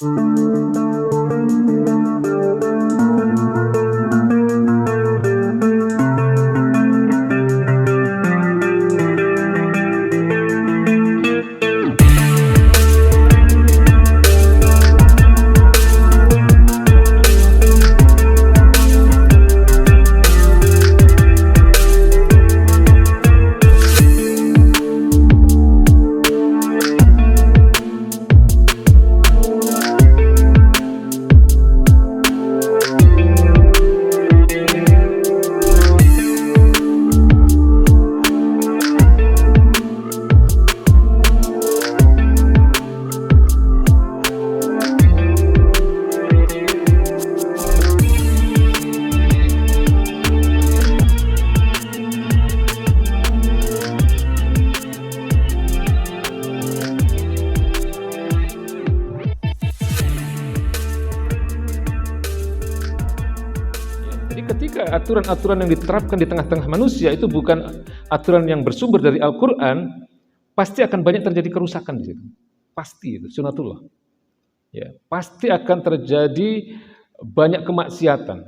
Ketika aturan-aturan yang diterapkan di tengah-tengah manusia itu bukan aturan yang bersumber dari Al-Quran, pasti akan banyak terjadi kerusakan di situ. Pasti itu sunatullah. Ya, pasti akan terjadi banyak kemaksiatan,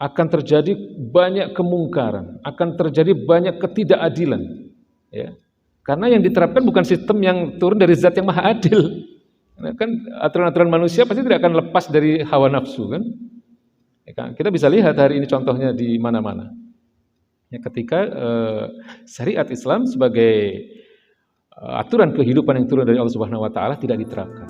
akan terjadi banyak kemungkaran, akan terjadi banyak ketidakadilan. Ya, karena yang diterapkan bukan sistem yang turun dari Zat yang Maha Adil. Karena kan aturan-aturan manusia pasti tidak akan lepas dari hawa nafsu kan. Kita bisa lihat hari ini contohnya di mana-mana. Ya, ketika syariat Islam sebagai aturan kehidupan yang turun dari Allah Subhanahu wa taala tidak diterapkan.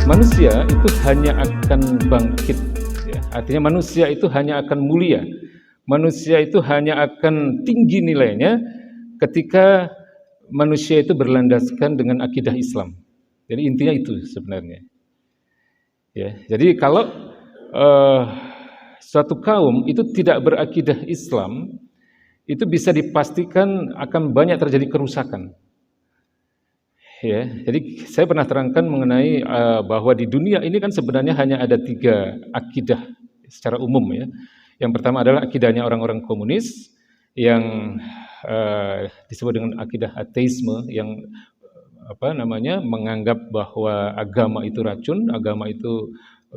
Manusia itu hanya akan bangkit, ya. Artinya manusia itu hanya akan mulia. Manusia itu hanya akan tinggi nilainya ketika manusia itu berlandaskan dengan akidah Islam. Jadi intinya itu sebenarnya. Ya, jadi kalau suatu kaum itu tidak berakidah Islam, itu bisa dipastikan akan banyak terjadi kerusakan. Ya, jadi saya pernah terangkan mengenai bahwa di dunia ini kan sebenarnya hanya ada 3 akidah secara umum ya. Yang pertama adalah akidahnya orang-orang komunis yang disebut dengan akidah ateisme yang menganggap bahwa agama itu racun, agama itu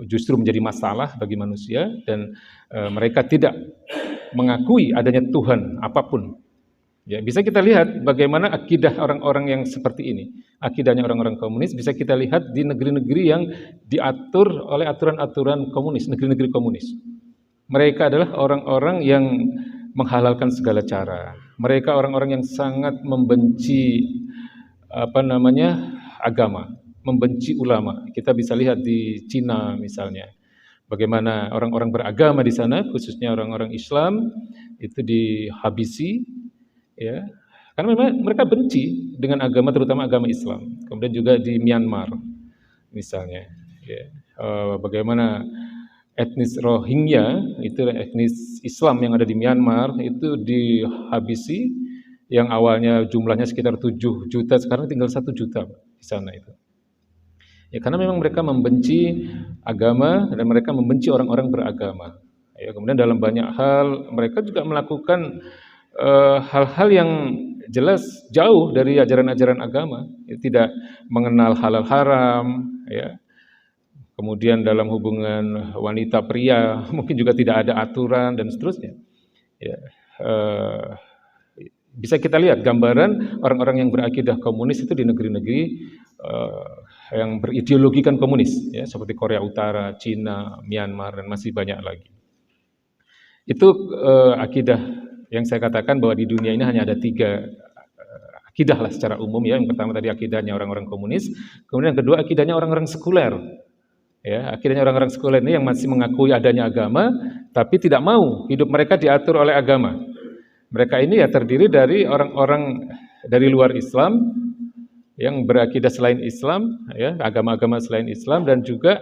justru menjadi masalah bagi manusia dan mereka tidak mengakui adanya Tuhan apapun. Ya, bisa kita lihat bagaimana akidah orang-orang yang seperti ini. Akidahnya orang-orang komunis bisa kita lihat di negeri-negeri yang diatur oleh aturan-aturan komunis, negeri-negeri komunis. Mereka adalah orang-orang yang menghalalkan segala cara. Mereka orang-orang yang sangat membenci agama, membenci ulama. Kita bisa lihat di Cina misalnya, bagaimana orang-orang beragama di sana, khususnya orang-orang Islam itu dihabisi, ya. Karena memang mereka benci dengan agama, terutama agama Islam. Kemudian juga di Myanmar misalnya, ya. Bagaimana etnis Rohingya, itu etnis Islam yang ada di Myanmar, itu dihabisi, yang awalnya jumlahnya sekitar 7 juta, sekarang tinggal 1 juta di sana itu. Ya, karena memang mereka membenci agama dan mereka membenci orang-orang beragama. Ya, kemudian dalam banyak hal mereka juga melakukan hal-hal yang jelas jauh dari ajaran-ajaran agama, ya, tidak mengenal halal haram, ya. Kemudian dalam hubungan wanita pria mungkin juga tidak ada aturan dan seterusnya. Ya, bisa kita lihat gambaran orang-orang yang berakidah komunis itu di negeri-negeri yang berideologikan komunis, ya, seperti Korea Utara, Cina, Myanmar dan masih banyak lagi. Itu akidah yang saya katakan bahwa di dunia ini hanya ada 3 akidah lah secara umum ya. Yang pertama tadi akidahnya orang-orang komunis, kemudian yang kedua akidahnya orang-orang sekuler. Ya, akhirnya orang-orang sekuler ini yang masih mengakui adanya agama, tapi tidak mau hidup mereka diatur oleh agama. Mereka ini ya terdiri dari orang-orang dari luar Islam yang berakidah selain Islam, ya, agama-agama selain Islam, dan juga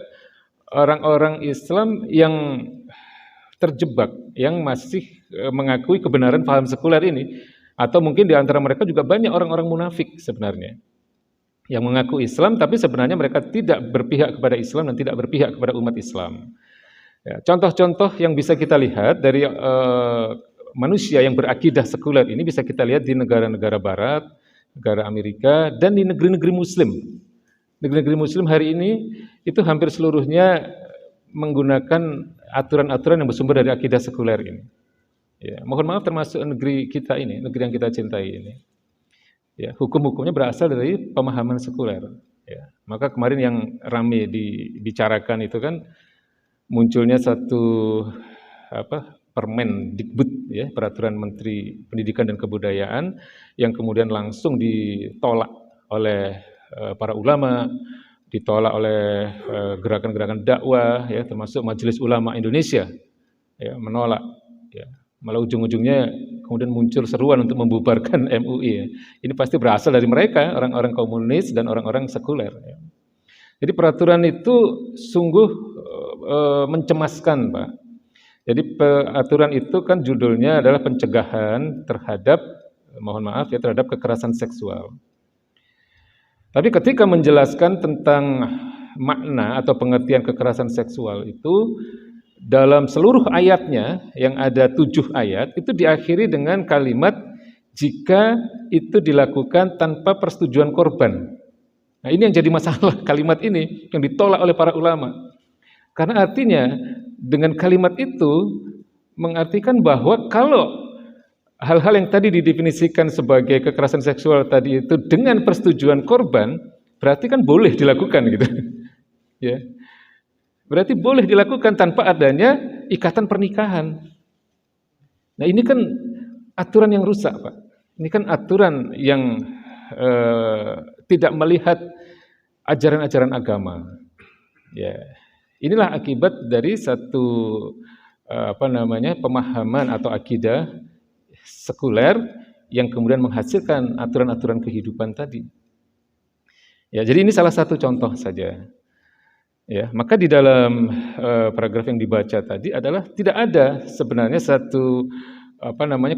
orang-orang Islam yang terjebak, yang masih mengakui kebenaran paham sekuler ini, atau mungkin di antara mereka juga banyak orang-orang munafik sebenarnya, yang mengaku Islam tapi sebenarnya mereka tidak berpihak kepada Islam dan tidak berpihak kepada umat Islam. Ya, contoh-contoh yang bisa kita lihat dari manusia yang berakidah sekuler ini bisa kita lihat di negara-negara Barat, negara Amerika, dan di negeri-negeri Muslim. Negeri-negeri Muslim hari ini itu hampir seluruhnya menggunakan aturan-aturan yang bersumber dari akidah sekuler ini. Ya, mohon maaf termasuk negeri kita ini, negeri yang kita cintai ini. Ya, hukum-hukumnya berasal dari pemahaman sekuler. Ya, maka kemarin yang ramai dibicarakan itu kan munculnya satu Permendikbud, ya, Peraturan Menteri Pendidikan dan Kebudayaan yang kemudian langsung ditolak oleh para ulama, ditolak oleh gerakan-gerakan dakwah, ya, termasuk Majelis Ulama Indonesia, ya, menolak. Ya. Malah ujung-ujungnya kemudian muncul seruan untuk membubarkan MUI. Ya. Ini pasti berasal dari mereka, orang-orang komunis dan orang-orang sekuler. Ya. Jadi peraturan itu sungguh mencemaskan, Pak. Jadi peraturan itu kan judulnya adalah pencegahan terhadap, mohon maaf ya, terhadap kekerasan seksual. Tapi ketika menjelaskan tentang makna atau pengertian kekerasan seksual itu, dalam seluruh ayatnya yang ada 7 ayat, itu diakhiri dengan kalimat jika itu dilakukan tanpa persetujuan korban. Nah, ini yang jadi masalah, kalimat ini yang ditolak oleh para ulama. Karena artinya dengan kalimat itu mengartikan bahwa kalau hal-hal yang tadi didefinisikan sebagai kekerasan seksual tadi itu dengan persetujuan korban, berarti kan boleh dilakukan gitu. Ya. Berarti boleh dilakukan tanpa adanya ikatan pernikahan. Nah, ini kan aturan yang rusak, Pak. Ini kan aturan yang tidak melihat ajaran-ajaran agama. Ya. Inilah akibat dari satu pemahaman atau akidah sekuler yang kemudian menghasilkan aturan-aturan kehidupan tadi. Ya, jadi ini salah satu contoh saja. Ya, maka di dalam paragraf yang dibaca tadi adalah tidak ada sebenarnya satu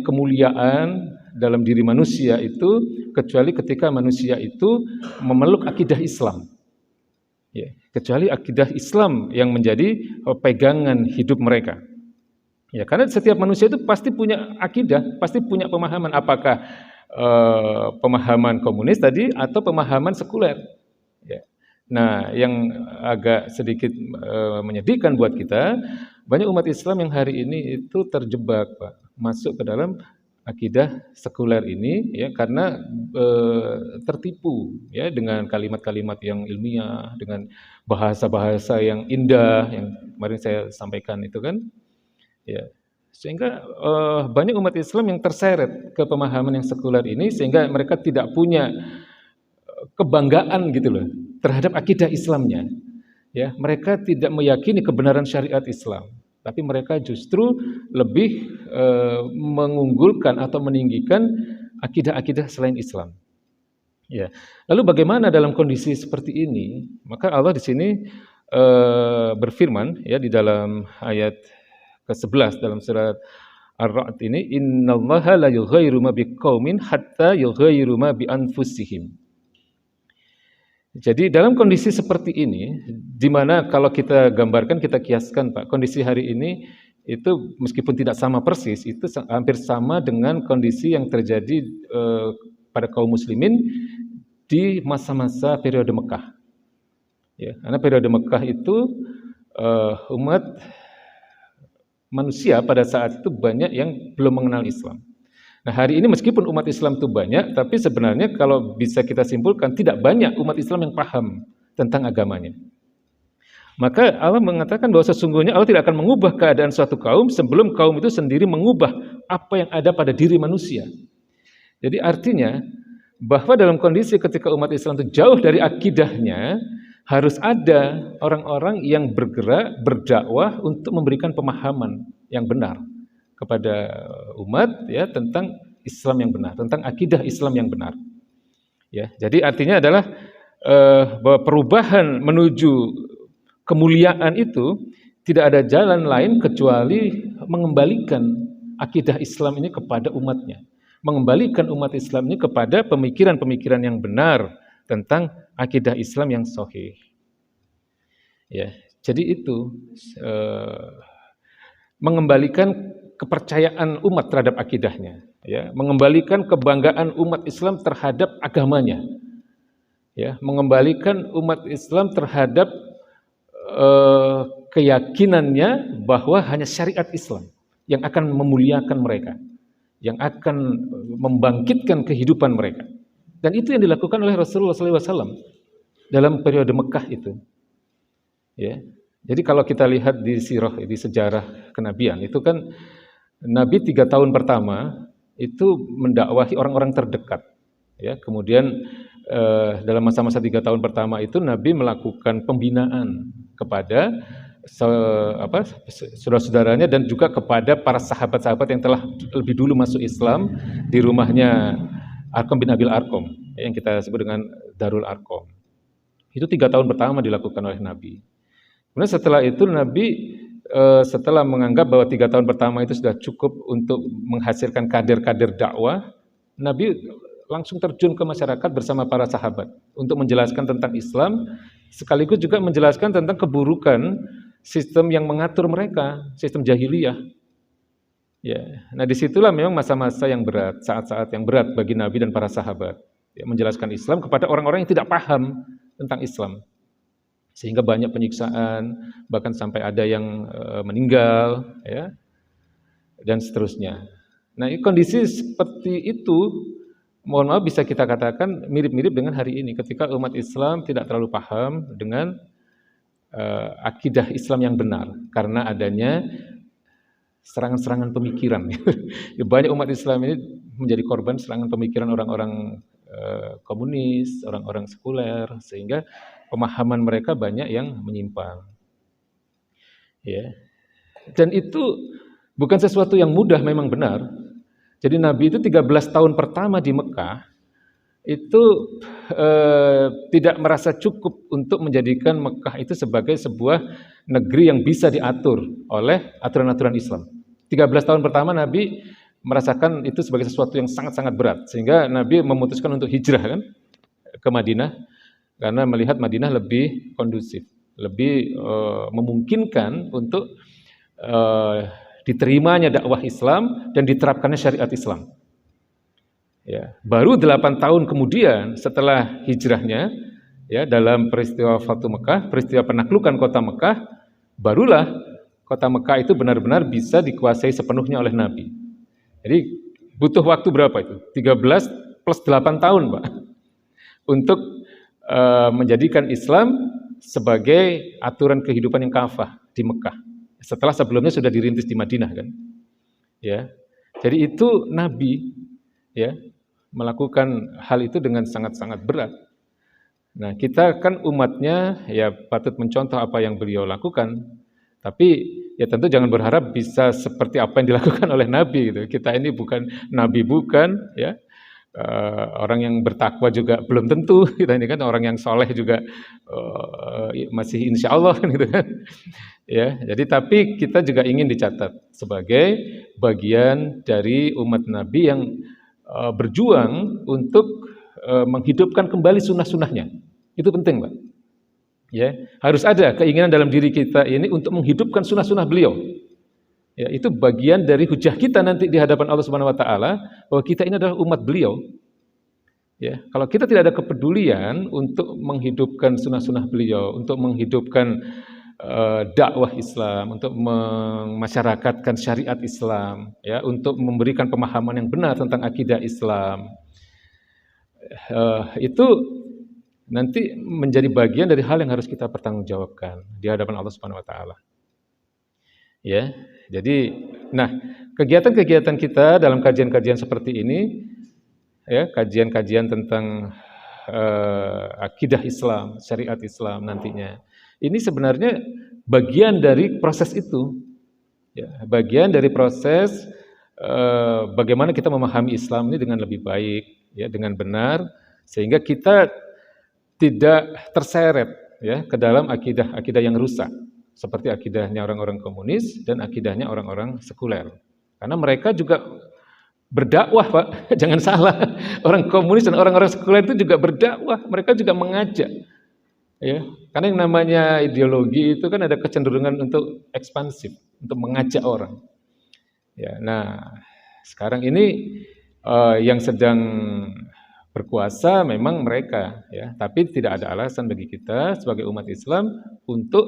kemuliaan dalam diri manusia itu kecuali ketika manusia itu memeluk akidah Islam. Ya, kecuali akidah Islam yang menjadi pegangan hidup mereka. Ya, karena setiap manusia itu pasti punya akidah, pasti punya pemahaman, apakah pemahaman komunis tadi atau pemahaman sekuler. Ya. Nah, yang agak sedikit menyedihkan buat kita, banyak umat Islam yang hari ini itu terjebak, Pak, masuk ke dalam akidah sekuler ini, ya, karena tertipu, ya, dengan kalimat-kalimat yang ilmiah, dengan bahasa-bahasa yang indah yang kemarin saya sampaikan itu kan, ya, sehingga banyak umat Islam yang terseret ke pemahaman yang sekuler ini sehingga mereka tidak punya kebanggaan gitu loh terhadap akidah Islamnya, ya, mereka tidak meyakini kebenaran syariat Islam. Tapi mereka justru lebih mengunggulkan atau meninggikan akidah-akidah selain Islam. Ya. Lalu bagaimana dalam kondisi seperti ini? Maka Allah di sini berfirman, ya, di dalam ayat ke-11 dalam surat Ar-Ra'd ini, innallaha la yughayyiru ma biqaumin hatta yughayyiru ma bi anfusihim. Jadi dalam kondisi seperti ini, di mana kalau kita gambarkan, kita kiaskan, Pak, kondisi hari ini itu meskipun tidak sama persis, itu hampir sama dengan kondisi yang terjadi pada kaum muslimin di masa-masa periode Mekah. Ya, karena periode Mekah itu umat manusia pada saat itu banyak yang belum mengenal Islam. Nah, hari ini meskipun umat Islam itu banyak, tapi sebenarnya kalau bisa kita simpulkan tidak banyak umat Islam yang paham tentang agamanya. Maka Allah mengatakan bahwa sesungguhnya Allah tidak akan mengubah keadaan suatu kaum sebelum kaum itu sendiri mengubah apa yang ada pada diri manusia. Jadi artinya bahwa dalam kondisi ketika umat Islam itu jauh dari akidahnya, harus ada orang-orang yang bergerak, berdakwah untuk memberikan pemahaman yang benar kepada umat, ya, tentang Islam yang benar, tentang akidah Islam yang benar. Ya, jadi artinya adalah bahwa perubahan menuju kemuliaan itu tidak ada jalan lain kecuali mengembalikan akidah Islam ini kepada umatnya, mengembalikan umat Islam ini kepada pemikiran-pemikiran yang benar tentang akidah Islam yang sahih. Ya, Jadi itu mengembalikan kepercayaan umat terhadap akidahnya, ya, mengembalikan kebanggaan umat Islam terhadap agamanya, ya, mengembalikan umat Islam terhadap keyakinannya bahwa hanya syariat Islam yang akan memuliakan mereka, yang akan membangkitkan kehidupan mereka. Dan itu yang dilakukan oleh Rasulullah SAW dalam periode Mekah itu. Ya. Jadi kalau kita lihat di sirah, di sejarah kenabian, itu kan Nabi 3 tahun pertama itu mendakwahi orang-orang terdekat. Ya. Kemudian dalam masa-masa 3 tahun pertama itu Nabi melakukan pembinaan kepada saudara-saudaranya dan juga kepada para sahabat-sahabat yang telah lebih dulu masuk Islam di rumahnya Arqam bin Abil Arqam, yang kita sebut dengan Darul Arqam. Itu 3 tahun pertama dilakukan oleh Nabi. Kemudian setelah itu Nabi setelah menganggap bahwa 3 tahun pertama itu sudah cukup untuk menghasilkan kader-kader dakwah, Nabi langsung terjun ke masyarakat bersama para sahabat untuk menjelaskan tentang Islam, sekaligus juga menjelaskan tentang keburukan sistem yang mengatur mereka, sistem jahiliyah. Ya, nah disitulah memang masa-masa yang berat, saat-saat yang berat bagi Nabi dan para sahabat, ya, menjelaskan Islam kepada orang-orang yang tidak paham tentang Islam, sehingga banyak penyiksaan, bahkan sampai ada yang meninggal, ya, dan seterusnya. Nah, kondisi seperti itu, mohon maaf bisa kita katakan mirip-mirip dengan hari ini, ketika umat Islam tidak terlalu paham dengan akidah Islam yang benar, karena adanya serangan-serangan pemikiran. Banyak umat Islam ini menjadi korban serangan pemikiran orang-orang komunis, orang-orang sekuler, sehingga pemahaman mereka banyak yang menyimpang. Ya. Dan itu bukan sesuatu yang mudah, memang benar. Jadi Nabi itu 13 tahun pertama di Mekah itu tidak merasa cukup untuk menjadikan Mekah itu sebagai sebuah negeri yang bisa diatur oleh aturan-aturan Islam. 13 tahun pertama Nabi merasakan itu sebagai sesuatu yang sangat-sangat berat, sehingga Nabi memutuskan untuk hijrah kan ke Madinah, karena melihat Madinah lebih kondusif, lebih memungkinkan untuk diterimanya dakwah Islam dan diterapkannya syariat Islam. Ya, baru 8 tahun kemudian setelah hijrahnya, ya, dalam peristiwa Fatu Mekah, peristiwa penaklukan kota Mekah, barulah kota Mekah itu benar-benar bisa dikuasai sepenuhnya oleh Nabi. Jadi butuh waktu berapa itu? 13 plus 8 tahun, Pak, untuk menjadikan Islam sebagai aturan kehidupan yang kafah di Mekah. Setelah sebelumnya sudah dirintis di Madinah kan. Ya. Jadi itu Nabi, ya, melakukan hal itu dengan sangat-sangat berat. Nah, kita kan umatnya ya patut mencontoh apa yang beliau lakukan. Tapi ya tentu jangan berharap bisa seperti apa yang dilakukan oleh Nabi gitu. Kita ini bukan Nabi, bukan, ya. Orang yang bertakwa juga belum tentu, kita ini kan orang yang soleh juga masih insya Allah kan gitu kan. Ya, jadi tapi kita juga ingin dicatat sebagai bagian dari umat Nabi yang berjuang untuk menghidupkan kembali sunnah-sunnahnya. Itu penting, Pak. Ya, harus ada keinginan dalam diri kita ini untuk menghidupkan sunnah-sunnah beliau. Ya, itu bagian dari hujah kita nanti di hadapan Allah Subhanahu wa taala bahwa kita ini adalah umat beliau. Ya, kalau kita tidak ada kepedulian untuk menghidupkan sunnah-sunnah beliau, untuk menghidupkan dakwah Islam, untuk memasyarakatkan syariat Islam, ya, untuk memberikan pemahaman yang benar tentang akidah Islam, itu nanti menjadi bagian dari hal yang harus kita pertanggungjawabkan di hadapan Allah Subhanahu wa taala. Ya, jadi nah, kegiatan-kegiatan kita dalam kajian-kajian seperti ini, ya, kajian-kajian tentang akidah Islam, syariat Islam nantinya. Ini sebenarnya bagian dari proses itu. Ya, bagian dari proses bagaimana kita memahami Islam ini dengan lebih baik, ya, dengan benar, sehingga kita tidak terseret, ya, ke dalam akidah yang rusak, seperti akidahnya orang-orang komunis dan akidahnya orang-orang sekuler. Karena mereka juga berdakwah, Pak. Jangan salah. Orang komunis dan orang-orang sekuler itu juga berdakwah, mereka juga mengajak. Ya, karena yang namanya ideologi itu kan ada kecenderungan untuk ekspansif, untuk mengajak orang. Ya, nah sekarang ini yang sedang berkuasa memang mereka, ya, tapi tidak ada alasan bagi kita sebagai umat Islam untuk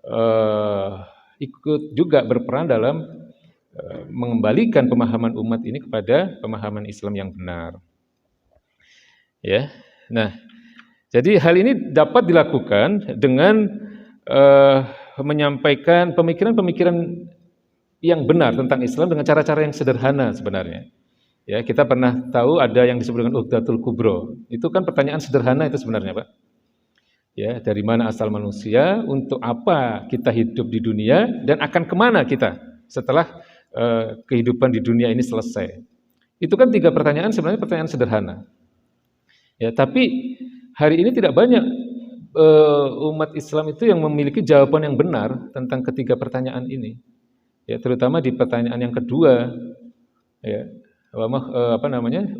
eh, ikut juga berperan dalam mengembalikan pemahaman umat ini kepada pemahaman Islam yang benar. Ya, nah jadi hal ini dapat dilakukan dengan menyampaikan pemikiran-pemikiran yang benar tentang Islam dengan cara-cara yang sederhana sebenarnya. Ya, kita pernah tahu ada yang disebut dengan Uqdatul Kubro. Itu kan pertanyaan sederhana itu sebenarnya, Pak. Ya, dari mana asal manusia, untuk apa kita hidup di dunia, dan akan kemana kita setelah kehidupan di dunia ini selesai. Itu kan 3 pertanyaan sebenarnya pertanyaan sederhana. Ya, tapi hari ini tidak banyak umat Islam itu yang memiliki jawaban yang benar tentang ketiga pertanyaan ini. Ya, terutama di pertanyaan yang kedua, ya,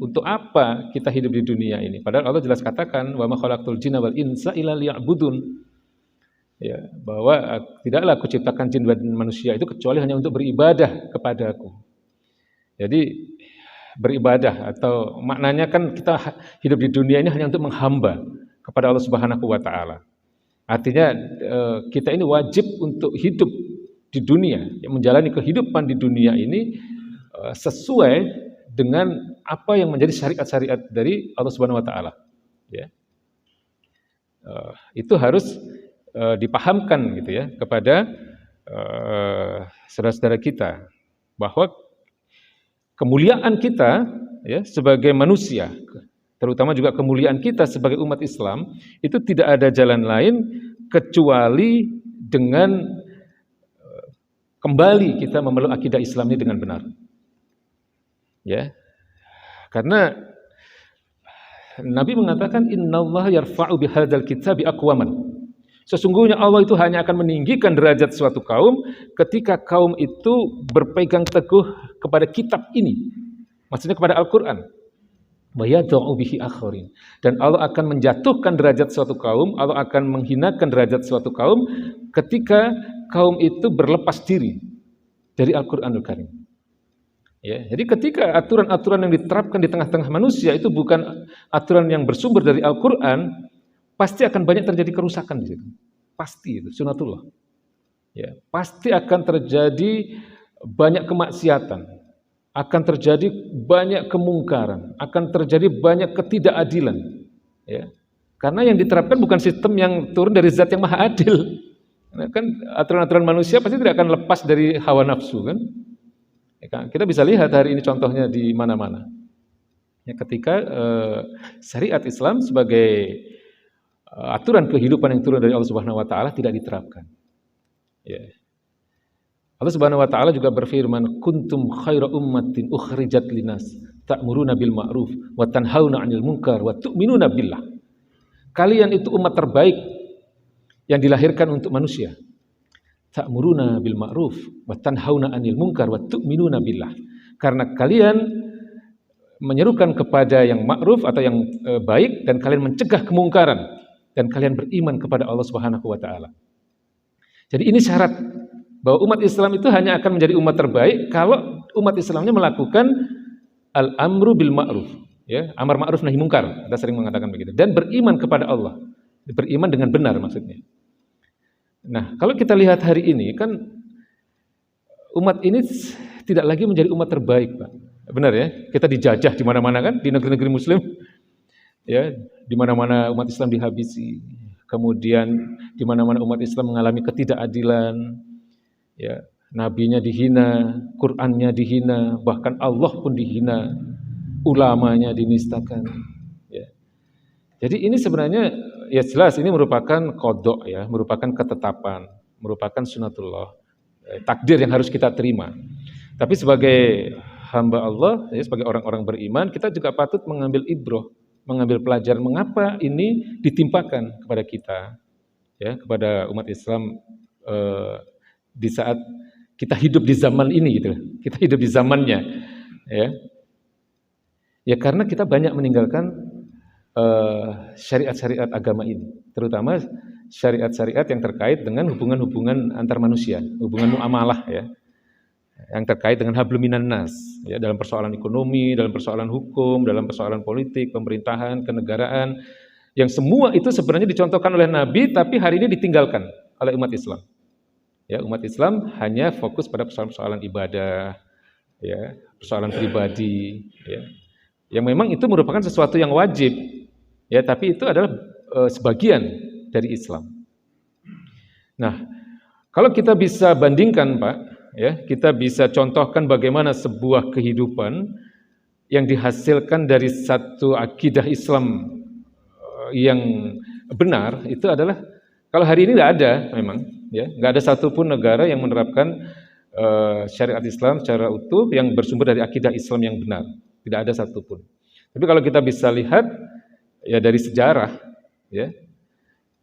untuk apa kita hidup di dunia ini? Padahal Allah jelas katakan, wa ma khalaqtul jinna wal insa illa liya'budun. Ya, bahwa tidaklah aku ciptakan jin dan manusia itu kecuali hanya untuk beribadah kepadaku. Jadi beribadah atau maknanya kan kita hidup di dunia ini hanya untuk menghamba kepada Allah Subhanahu wa taala. Artinya kita ini wajib untuk hidup di dunia, menjalani kehidupan di dunia ini sesuai dengan apa yang menjadi syariat-syariat dari Allah Subhanahu wa taala. Ya. Itu harus dipahamkan gitu ya kepada saudara-saudara kita bahwa kemuliaan kita ya sebagai manusia, terutama juga kemuliaan kita sebagai umat Islam, itu tidak ada jalan lain kecuali dengan kembali kita memeluk akidah Islam ini dengan benar. Ya. Karena Nabi mengatakan innallaha yarfa'u bihadzal kitabi aqwaman. Sesungguhnya Allah itu hanya akan meninggikan derajat suatu kaum ketika kaum itu berpegang teguh kepada kitab ini. Maksudnya kepada Al-Qur'an. Wa yad'u bihi akharin. Dan Allah akan menjatuhkan derajat suatu kaum, Allah akan menghinakan derajat suatu kaum ketika kaum itu berlepas diri dari Al-Qur'anul Karim. Ya, jadi ketika aturan-aturan yang diterapkan di tengah-tengah manusia itu bukan aturan yang bersumber dari Al-Qur'an, pasti akan banyak terjadi kerusakan di situ. Pasti itu sunatullah. Ya, pasti akan terjadi banyak kemaksiatan, akan terjadi banyak kemungkaran, akan terjadi banyak ketidakadilan. Ya. Karena yang diterapkan bukan sistem yang turun dari zat yang maha adil. Nah, kan aturan-aturan manusia pasti tidak akan lepas dari hawa nafsu kan. Ya, kita bisa lihat hari ini contohnya di mana-mana. Ya, ketika syariat Islam sebagai aturan kehidupan yang turun dari Allah Subhanahu wa taala tidak diterapkan. Ya. Allah Subhanahu wa taala juga berfirman, "Kuntum khaira ummatin ukhrijat linas, ta'muruna bil ma'ruf wa tanhauna 'anil munkar wa tu'minuna billah." Kalian itu umat terbaik yang dilahirkan untuk manusia. Ta'muruna bil ma'ruf wa tanhauna 'anil munkar wa tu'minuna billah. Karena kalian menyerukan kepada yang ma'ruf atau yang baik dan kalian mencegah kemungkaran dan kalian beriman kepada Allah Subhanahu wa taala. Jadi ini syarat bahwa umat Islam itu hanya akan menjadi umat terbaik kalau umat Islamnya melakukan al-amru bil ma'ruf, ya, amar ma'ruf nahi munkar. Kita sering mengatakan begitu, dan beriman kepada Allah. Beriman dengan benar maksudnya. Nah, kalau kita lihat hari ini kan umat ini tidak lagi menjadi umat terbaik, Pak. Benar ya? Kita dijajah di mana-mana kan, di negeri-negeri muslim. Ya, di mana-mana umat Islam dihabisi. Kemudian di mana-mana umat Islam mengalami ketidakadilan. Ya, nabinya dihina, Qur'annya dihina, bahkan Allah pun dihina. Ulamanya dinistakan. Ya. Jadi ini sebenarnya ya jelas ini merupakan qadha ya, merupakan ketetapan, merupakan sunatullah, takdir yang harus kita terima. Tapi sebagai hamba Allah, ya, sebagai orang-orang beriman, kita juga patut mengambil ibroh, mengambil pelajaran mengapa ini ditimpakan kepada kita, ya, kepada umat Islam di saat kita hidup di zaman ini, gitu. Kita hidup di zamannya, ya. Ya karena kita banyak meninggalkan syariat-syariat agama ini, terutama syariat-syariat yang terkait dengan hubungan-hubungan antar manusia, hubungan muamalah ya, yang terkait dengan hablum minan nas, ya, dalam persoalan ekonomi, dalam persoalan hukum, dalam persoalan politik, pemerintahan, kenegaraan, yang semua itu sebenarnya dicontohkan oleh Nabi, tapi hari ini ditinggalkan oleh umat Islam. Ya, umat Islam hanya fokus pada persoalan-persoalan ibadah, ya, persoalan pribadi, ya, yang memang itu merupakan sesuatu yang wajib, ya, tapi itu adalah sebagian dari Islam. Nah, kalau kita bisa bandingkan, Pak, ya, kita bisa contohkan bagaimana sebuah kehidupan yang dihasilkan dari satu akidah Islam yang benar, itu adalah, kalau hari ini tidak ada memang, ya, nggak ada satupun negara yang menerapkan syariat Islam secara utuh yang bersumber dari akidah Islam yang benar, tidak ada satupun. Tapi kalau kita bisa lihat ya dari sejarah, ya,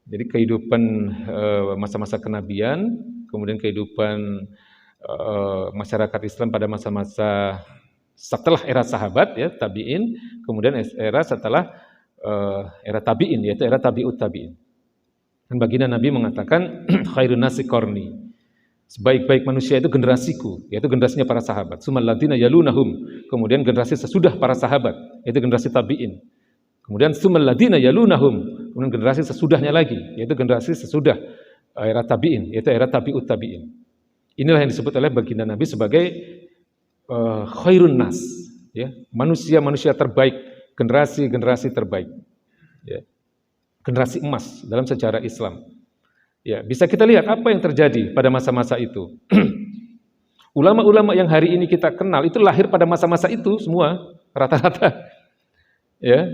jadi kehidupan masa-masa kenabian, kemudian kehidupan masyarakat Islam pada masa-masa setelah era sahabat, ya, tabi'in, kemudian era setelah era tabi'in, yaitu era tabi'ut tabi'in. Dan baginda Nabi mengatakan khairun nasi qarni, sebaik-baik manusia itu generasiku, yaitu generasinya para sahabat. Tsummal ladzina yalunahum, kemudian generasi sesudah para sahabat, yaitu generasi tabi'in. Kemudian tsummal ladzina yalunahum, kemudian generasi sesudahnya lagi, yaitu generasi sesudah era tabi'in, yaitu era tabi'ut tabi'in. Inilah yang disebut oleh baginda Nabi sebagai khairun nas, ya, manusia-manusia terbaik, generasi-generasi terbaik, ya, generasi emas dalam sejarah Islam. Ya, bisa kita lihat apa yang terjadi pada masa-masa itu. Ulama-ulama yang hari ini kita kenal itu lahir pada masa-masa itu semua, rata-rata. Ya,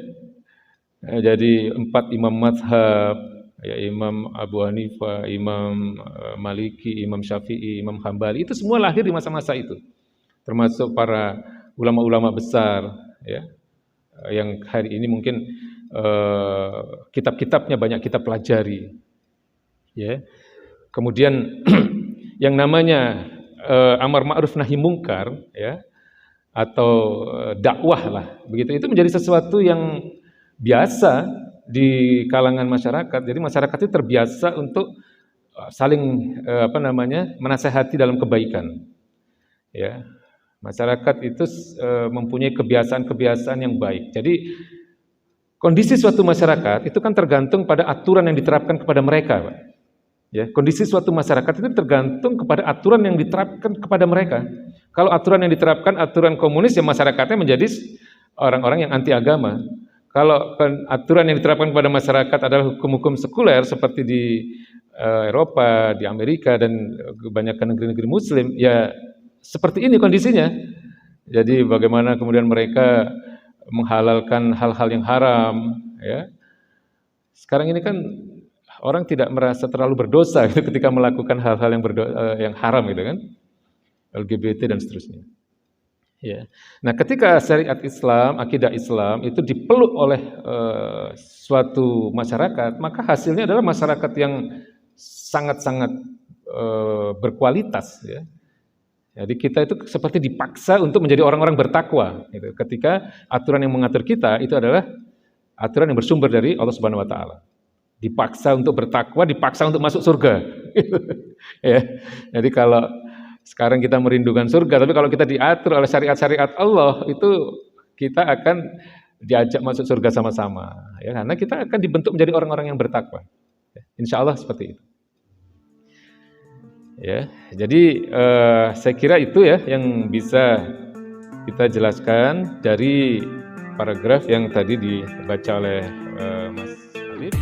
jadi 4 imam mazhab, ya, Imam Abu Hanifah, Imam Maliki, Imam Syafi'i, Imam Hambali, itu semua lahir di masa-masa itu. Termasuk para ulama-ulama besar, ya, yang hari ini mungkin kitab-kitabnya banyak kita pelajari, ya. Kemudian yang namanya amar ma'ruf nahi mungkar, ya, atau dakwah lah, begitu, itu menjadi sesuatu yang biasa di kalangan masyarakat. Jadi masyarakat itu terbiasa untuk saling menasehati dalam kebaikan, ya. Masyarakat itu mempunyai kebiasaan-kebiasaan yang baik. Jadi kondisi suatu masyarakat itu kan tergantung pada aturan yang diterapkan kepada mereka, Pak. Ya, kondisi suatu masyarakat itu tergantung kepada aturan yang diterapkan kepada mereka. Kalau aturan yang diterapkan aturan komunis, ya masyarakatnya menjadi orang-orang yang anti agama. Kalau aturan yang diterapkan kepada masyarakat adalah hukum-hukum sekuler seperti di Eropa, di Amerika dan kebanyakan negeri-negeri Muslim, ya seperti ini kondisinya. Jadi bagaimana kemudian mereka menghalalkan hal-hal yang haram, ya. Sekarang ini kan orang tidak merasa terlalu berdosa gitu ketika melakukan hal-hal yang haram gitu kan, LGBT dan seterusnya. Ya. Nah, ketika syariat Islam, akidah Islam itu dipeluk oleh suatu masyarakat, maka hasilnya adalah masyarakat yang sangat-sangat berkualitas, ya. Jadi kita itu seperti dipaksa untuk menjadi orang-orang bertakwa, gitu. Ketika aturan yang mengatur kita itu adalah aturan yang bersumber dari Allah Subhanahu Wa Taala. Dipaksa untuk bertakwa, dipaksa untuk masuk surga. Ya. Jadi kalau sekarang kita merindukan surga, tapi kalau kita diatur oleh syariat-syariat Allah, itu kita akan diajak masuk surga sama-sama, ya, karena kita akan dibentuk menjadi orang-orang yang bertakwa. Insya Allah seperti itu. Ya, jadi saya kira itu ya yang bisa kita jelaskan dari paragraf yang tadi dibaca oleh Mas Alif.